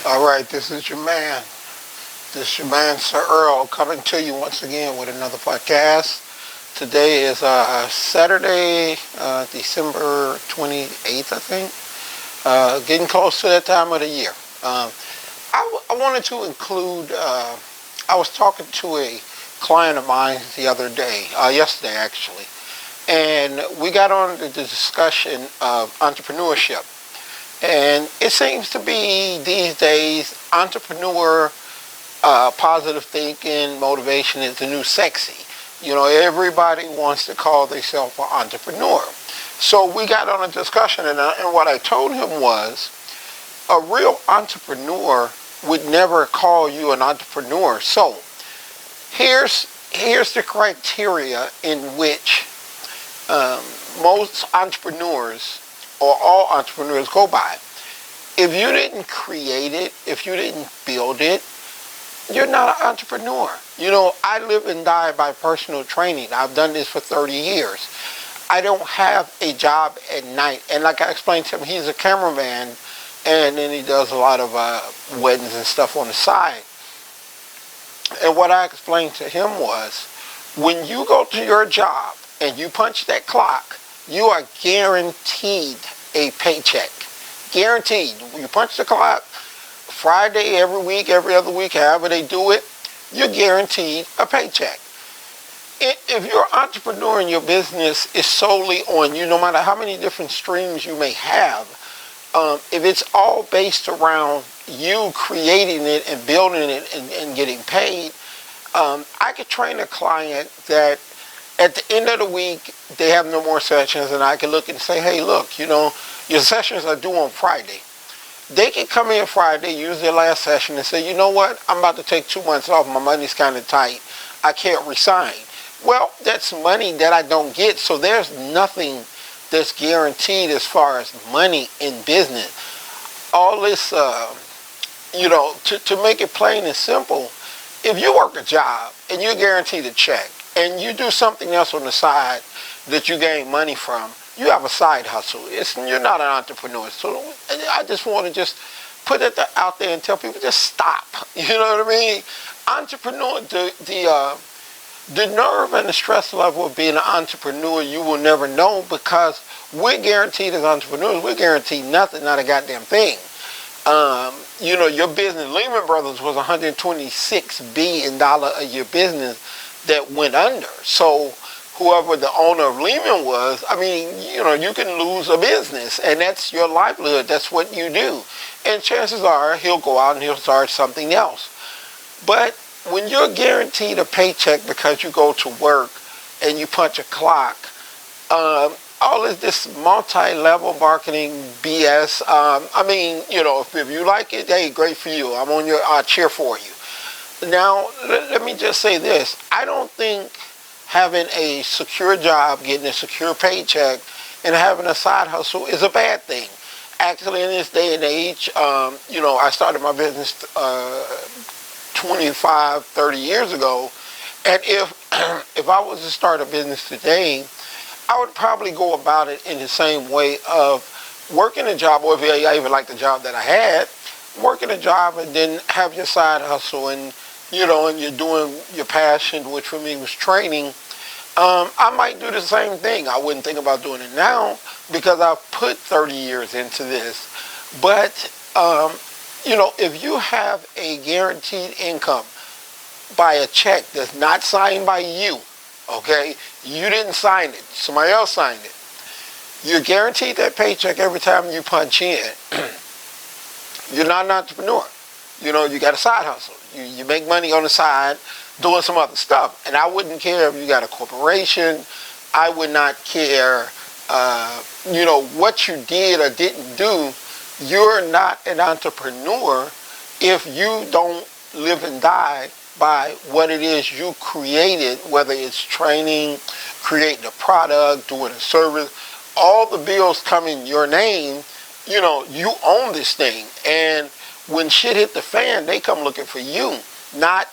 All right, this is your man. This is your man, Sir-Earl, coming to you once again with another podcast. Today is Saturday, December 28th, I think. Getting close to that time of the year. I wanted to include, I was talking to a client of mine the other day, yesterday actually, and we got on the discussion of entrepreneurship. And it seems to be these days, entrepreneur, positive thinking, motivation is the new sexy. You know, everybody wants to call themselves an entrepreneur. So we got on a discussion, and what I told him was, a real entrepreneur would never call you an entrepreneur. So here's the criteria in which most entrepreneurs or all entrepreneurs go by. If you didn't create it, if you didn't build it, you're not an entrepreneur. You know, I live and die by personal training. I've done this for 30 years. I don't have a job at night. And like I explained to him, he's a cameraman, and then he does a lot of weddings and stuff on the side. And what I explained to him was, when you go to your job and you punch that clock, you are guaranteed a paycheck. Guaranteed. You punch the clock, Friday, every week, every other week, however they do it, you're guaranteed a paycheck. If you're an entrepreneur and your business is solely on you, no matter how many different streams you may have, if it's all based around you creating it and building it and getting paid, I could train a client that at the end of the week, they have no more sessions, and I can look and say, hey, look, you know, your sessions are due on Friday. They can come in Friday, use their last session, and say, you know what, I'm about to take 2 months off. My money's kind of tight. I can't resign. Well, that's money that I don't get, so there's nothing that's guaranteed as far as money in business. All this, you know, to make it plain and simple, if you work a job and you're guaranteed a check, and you do something else on the side that you gain money from, you have a side hustle. You're not an entrepreneur. So I just want to just put it out there and tell people, just stop. You know what I mean? Entrepreneur, the nerve and the stress level of being an entrepreneur, you will never know, because we're guaranteed as entrepreneurs, we're guaranteed nothing, not a goddamn thing. You know, your business, Lehman Brothers was $126 billion a year business that went under. So whoever the owner of Lehman was, I mean, you know, you can lose a business, and that's your livelihood. That's what you do. And chances are he'll go out and he'll start something else. But when you're guaranteed a paycheck because you go to work and you punch a clock, all of this multi-level marketing BS, I mean, you know, if you like it, hey, great for you. I'll cheer for you. Now, let me just say this. I don't think having a secure job, getting a secure paycheck, and having a side hustle is a bad thing. Actually, in this day and age, you know, I started my business 25, 30 years ago, and if I was to start a business today, I would probably go about it in the same way of working a job, or if I even like the job that I had, working a job and then have your side hustle, and you know, and you're doing your passion, which for me was training. I might do the same thing. I wouldn't think about doing it now because I've put 30 years into this. But, you know, if you have a guaranteed income by a check that's not signed by you, okay, you didn't sign it, somebody else signed it, you're guaranteed that paycheck every time you punch in. You're not an entrepreneur. You know, you got a side hustle. You make money on the side doing some other stuff. And I wouldn't care if you got a corporation. I would not care, you know, what you did or didn't do. You're not an entrepreneur if you don't live and die by what it is you created, whether it's training, creating a product, doing a service. All the bills come in your name. You know, you own this thing. And when shit hit the fan, they come looking for you, not,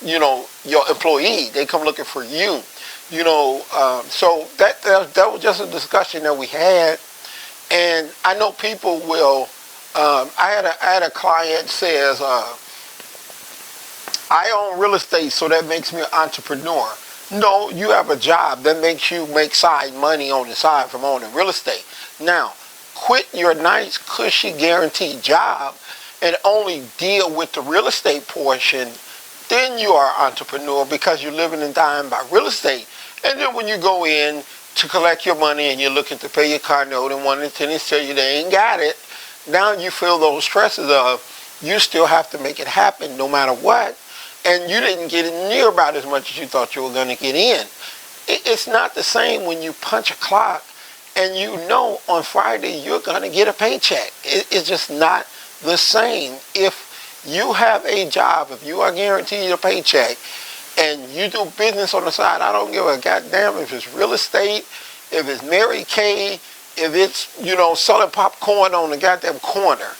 you know, your employee. They come looking for you. You know, so that was just a discussion that we had. And I know people will I had a client says, I own real estate, so that makes me an entrepreneur. No, you have a job that makes you make side money on the side from owning real estate. Now, quit your nice, cushy, guaranteed job and only deal with the real estate portion. Then you are an entrepreneur because you're living and dying by real estate. And then when you go in to collect your money and you're looking to pay your car note and one of the tenants tell you they ain't got it, now you feel those stresses of you still have to make it happen no matter what. And you didn't get near about as much as you thought you were going to get in. It's not the same when you punch a clock and you know on Friday you're going to get a paycheck. It's just not the same. If you have a job, if you are guaranteed a paycheck, and you do business on the side, I don't give a goddamn if it's real estate, if it's Mary Kay, if it's, you know, selling popcorn on the goddamn corner.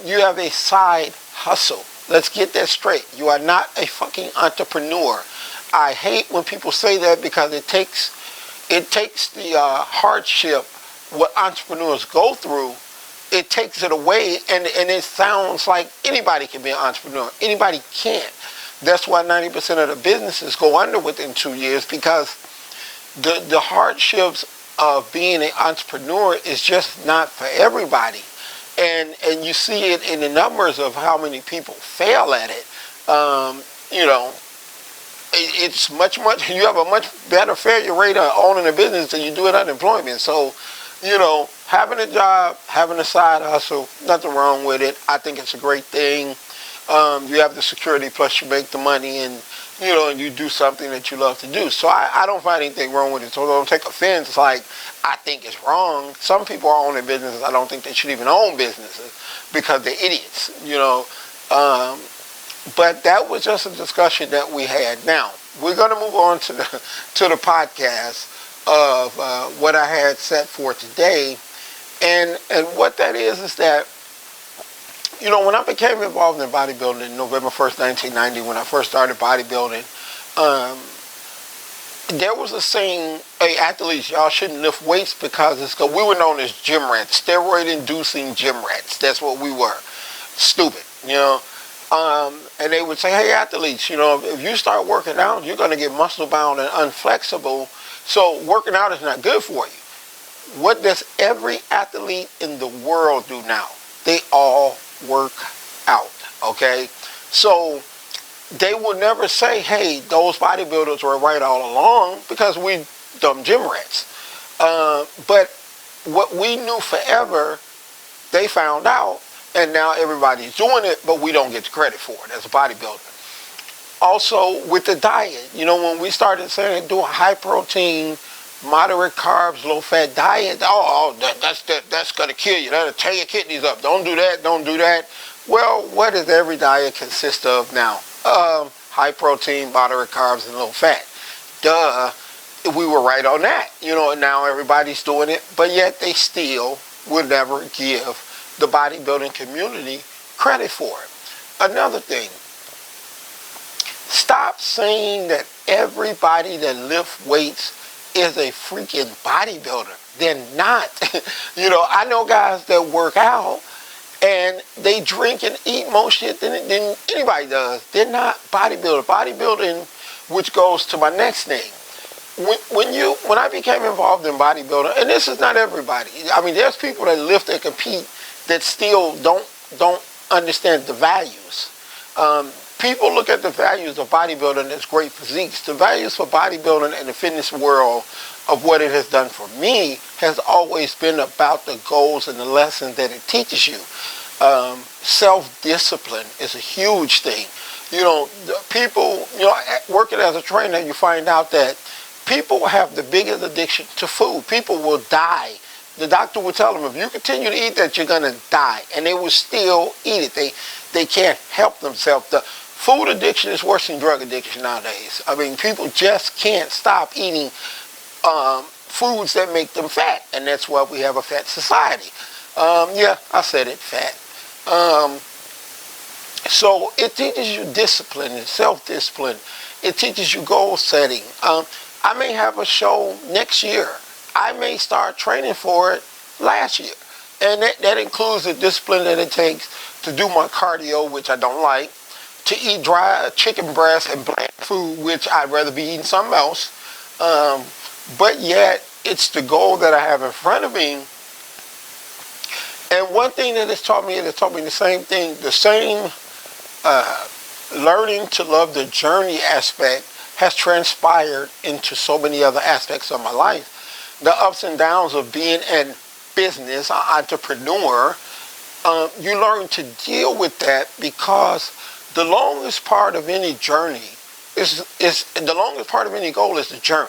You have a side hustle. Let's get that straight. You are not a fucking entrepreneur. I hate when people say that because it takes the hardship what entrepreneurs go through. It takes it away, and it sounds like anybody can be an entrepreneur. Anybody can't. That's why 90% of the businesses go under within 2 years, because the hardships of being an entrepreneur is just not for everybody. And you see it in the numbers of how many people fail at it. You know, it's much, you have a much better failure rate on owning a business than you do at unemployment. So, you know, having a job, having a side hustle, nothing wrong with it. I think it's a great thing. You have the security, plus you make the money, and you know, and you do something that you love to do. So I don't find anything wrong with it. So don't take offense. It's like, I think it's wrong. Some people are owning businesses. I don't think they should even own businesses because they're idiots, you know. But that was just a discussion that we had. Now, we're going to move on to the podcast of what I had set for today. And what that is that, you know, when I became involved in bodybuilding, November 1st, 1990, when I first started bodybuilding, there was a saying, hey, athletes, y'all shouldn't lift weights because we were known as gym rats, steroid-inducing gym rats. That's what we were. Stupid, you know. And they would say, hey, athletes, you know, if you start working out, you're going to get muscle-bound and unflexible, so working out is not good for you. What does every athlete in the world do now? They all work out, okay? So they would never say, hey, those bodybuilders were right all along, because we dumb gym rats. But what we knew forever, they found out, and now everybody's doing it, but we don't get the credit for it as a bodybuilder. Also, with the diet, you know, when we started saying do a high protein, moderate carbs, low fat diet, that's going to kill you. That'll tear your kidneys up. Don't do that, don't do that. Well, what does every diet consist of now? High protein, moderate carbs, and low fat. Duh, we were right on that. You know, and now everybody's doing it, but yet they still will never give the bodybuilding community credit for it. Another thing, stop saying that everybody that lifts weights is a freaking bodybuilder. They're not. You know, I know guys that work out and they drink and eat more shit than anybody does. They're not bodybuilder. Bodybuilding, which goes to my next thing. When I became involved in bodybuilding, and this is not everybody. I mean, there's people that lift and compete that still don't understand the values. People look at the values of bodybuilding as great physiques. The values for bodybuilding and the fitness world of what it has done for me has always been about the goals and the lessons that it teaches you. Self-discipline is a huge thing. You know, people, you know, working as a trainer, you find out that people have the biggest addiction to food. People will die. The doctor will tell them, if you continue to eat that, you're going to die. And they will still eat it. They can't help themselves. The food addiction is worse than drug addiction nowadays. I mean, people just can't stop eating foods that make them fat. And that's why we have a fat society. Yeah, I said it, fat. So it teaches you discipline and self-discipline. It teaches you goal setting. I may have a show next year. I may start training for it last year. And that includes the discipline that it takes to do my cardio, which I don't like, to eat dry chicken breast and bland food, which I'd rather be eating something else. But yet, it's the goal that I have in front of me. And one thing that it's taught me the same thing, the same learning to love the journey aspect has transpired into so many other aspects of my life. The ups and downs of being a business, an entrepreneur, you learn to deal with that, because the longest part of any journey is the longest part of any goal is the journey.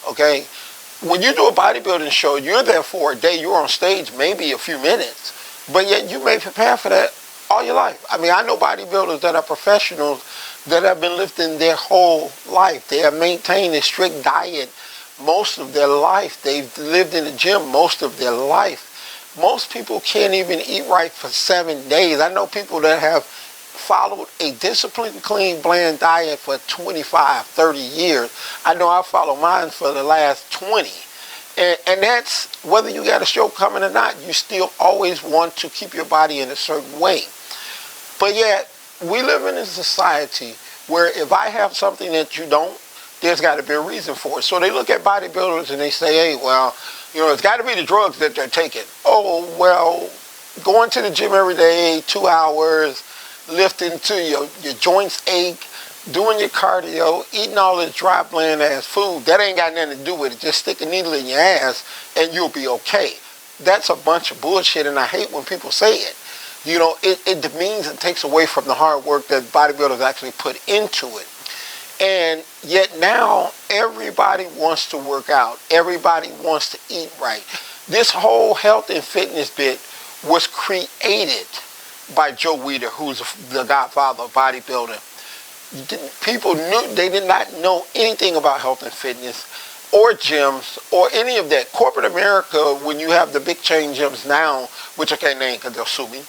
Okay? When you do a bodybuilding show, you're there for a day, you're on stage maybe a few minutes, but yet you may prepare for that all your life. I mean, I know bodybuilders that are professionals that have been lifting their whole life. They have maintained a strict diet most of their life. They've lived in the gym most of their life. Most people can't even eat right for 7 days. I know people that have followed a disciplined, clean, bland diet for 25, 30 years. I know I follow mine for the last 20. And that's, whether you got a show coming or not, you still always want to keep your body in a certain way. But yet, we live in a society where if I have something that you don't, there's got to be a reason for it. So they look at bodybuilders and they say, hey, well, it's got to be the drugs that they're taking. Oh, well, going to the gym every day, 2 hours, lifting till your joints ache, doing your cardio, eating all this dry, bland ass food, that ain't got nothing to do with it. Just stick a needle in your ass and you'll be okay. That's a bunch of bullshit, and I hate when people say it. It demeans and takes away from the hard work that bodybuilders actually put into it. And yet now, everybody wants to work out. Everybody wants to eat right. This whole health and fitness bit was created by Joe Weider, who's the godfather of bodybuilding. People they did not know anything about health and fitness or gyms or any of that. Corporate America, when you have the big chain gyms now, which I can't name because they'll sue me,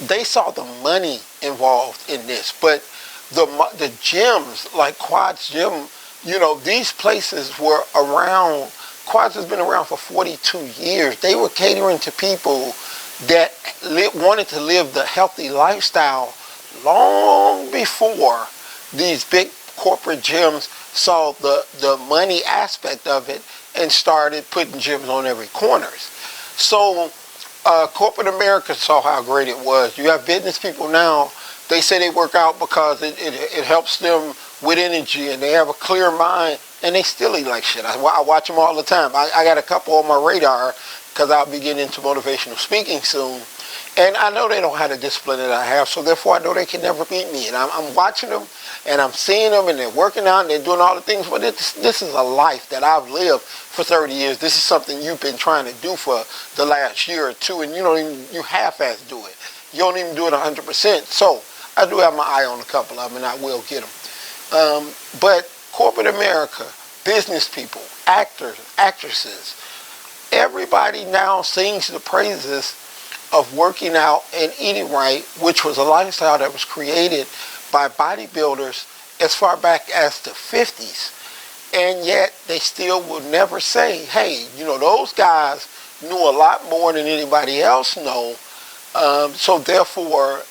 they saw the money involved in this. But the gyms, like Quad's Gym, these places were around. Quads has been around for 42 years. They were catering to people that wanted to live the healthy lifestyle long before these big corporate gyms saw the money aspect of it and started putting gyms on every corners. So corporate America saw how great it was. You have business people now, they say they work out because it helps them with energy and they have a clear mind, and they still eat like shit. I watch them all the time. I got a couple on my radar because I'll be getting into motivational speaking soon. And I know they don't have the discipline that I have, so therefore I know they can never beat me. And I'm watching them, and I'm seeing them, and they're working out, and they're doing all the things. But this is a life that I've lived for 30 years. This is something you've been trying to do for the last year or two, and you half-ass do it. You don't even do it 100%. So I do have my eye on a couple of them, and I will get them. But corporate America, business people, actors, actresses, everybody now sings the praises of working out and eating right, which was a lifestyle that was created by bodybuilders as far back as the 50s. And yet they still would never say, hey, those guys knew a lot more than anybody else know. So therefore,